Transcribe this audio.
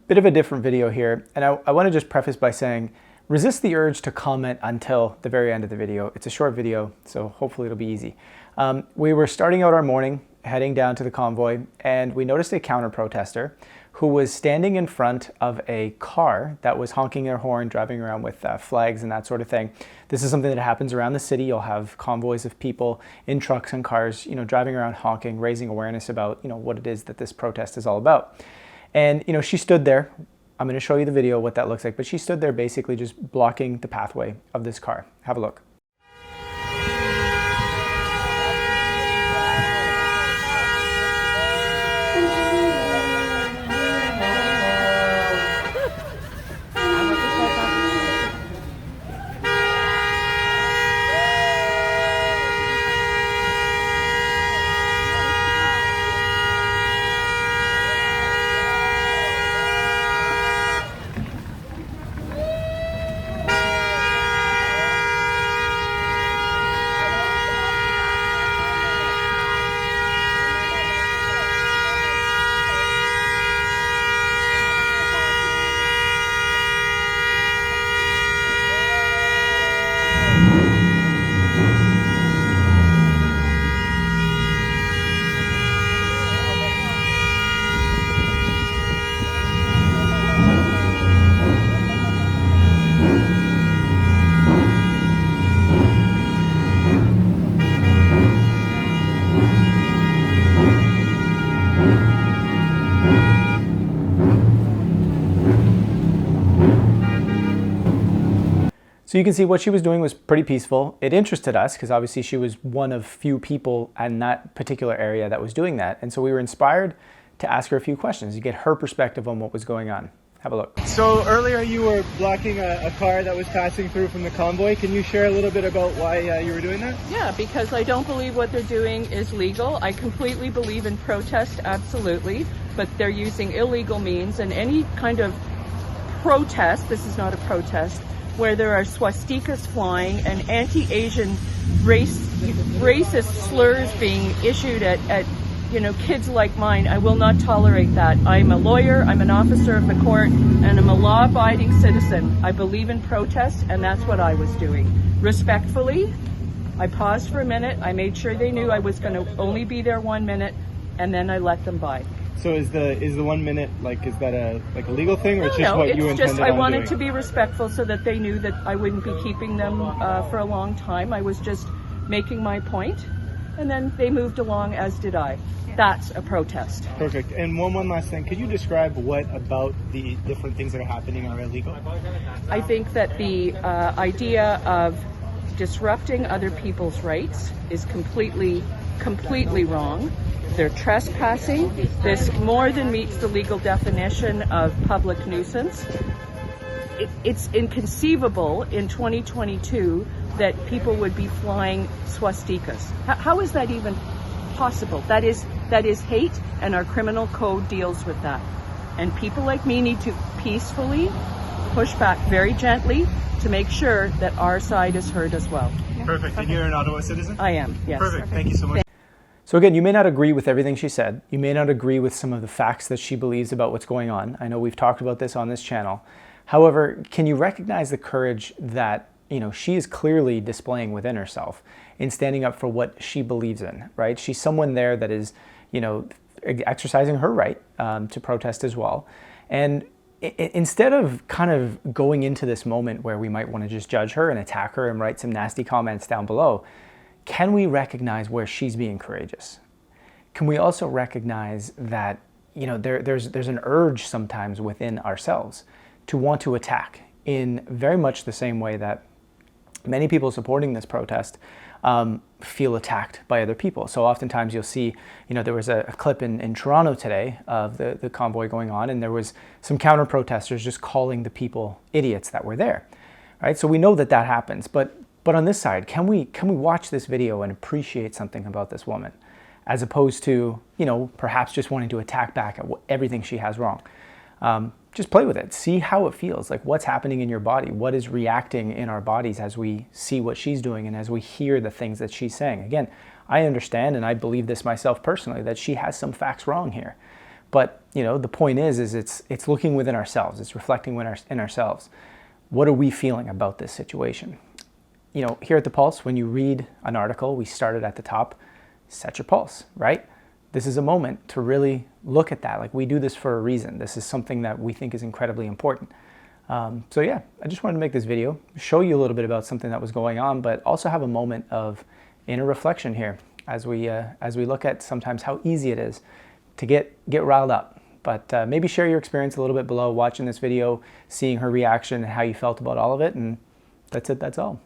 Bit of a different video here, and I want to just preface by saying, resist the urge to comment until the very end of the video. It's a short video, so hopefully it'll be easy. We were starting out our morning, heading down to the convoy, and we noticed a counter-protester who was standing in front of a car that was honking their horn, driving around with flags and that sort of thing. This is something that happens around the city. You'll have convoys of people in trucks and cars, driving around honking, raising awareness about, what it is that this protest is all about. And, she stood there. I'm going to show you the video, what that looks like, but she stood there basically just blocking the pathway of this car. Have a look. So you can see what she was doing was pretty peaceful. It interested us because obviously she was one of few people in that particular area that was doing that. And so we were inspired to ask her a few questions to get her perspective on what was going on. Have a look. So earlier you were blocking a car that was passing through from the convoy. Can you share a little bit about why you were doing that? Yeah, because I don't believe what they're doing is legal. I completely believe in protest, absolutely, but they're using illegal means, and any kind of protest, this is not a protest, where there are swastikas flying and anti-Asian racist slurs being issued at kids like mine. I will not tolerate that. I'm a lawyer, I'm an officer of the court, and I'm a law-abiding citizen. I believe in protest, and that's what I was doing. Respectfully, I paused for a minute, I made sure they knew I was going to only be there 1 minute, and then I let them by. So is the 1 minute, is that a legal thing, or it's just what you intended on doing? No, it's just I wanted to be respectful so that they knew that I wouldn't be keeping them for a long time. I was just making my point, and then they moved along, as did I. That's a protest. Perfect. And one last thing. Could you describe what about the different things that are happening are illegal? I think that the idea of disrupting other people's rights is completely wrong. They're trespassing. This more than meets the legal definition of public nuisance. It's inconceivable in 2022 that people would be flying swastikas. How is that even possible? That is hate, and our criminal code deals with that. And people like me need to peacefully push back very gently to make sure that our side is heard as well. Perfect. And you're an Ottawa citizen? I am, yes. Perfect. Thank you so much. So again, you may not agree with everything she said. You may not agree with some of the facts that she believes about what's going on. I know we've talked about this on this channel. However, can you recognize the courage that she is clearly displaying within herself in standing up for what she believes in, right? She's someone there that is, exercising her right to protest as well. And instead of kind of going into this moment where we might want to just judge her and attack her and write some nasty comments down below, can we recognize where she's being courageous? Can we also recognize that, there's an urge sometimes within ourselves to want to attack in very much the same way that many people supporting this protest feel attacked by other people. So oftentimes you'll see, there was a clip in Toronto today of the convoy going on, and there was some counter-protesters just calling the people idiots that were there, right? So we know that happens, but on this side, can we watch this video and appreciate something about this woman, as opposed to, perhaps just wanting to attack back at everything she has wrong? Just play with it. See how it feels. Like, what's happening in your body? What is reacting in our bodies as we see what she's doing and as we hear the things that she's saying? Again, I understand, and I believe this myself personally, that she has some facts wrong here. But the point is it's looking within ourselves. It's reflecting in ourselves. What are we feeling about this situation? Here at the Pulse, when you read an article, we started at the top, set your pulse, right? This is a moment to really look at that. Like, we do this for a reason. This is something that we think is incredibly important. So yeah, I just wanted to make this video, show you a little bit about something that was going on, but also have a moment of inner reflection here as we look at sometimes how easy it is to get riled up. But maybe share your experience a little bit below watching this video, seeing her reaction and how you felt about all of it. And that's it, that's all.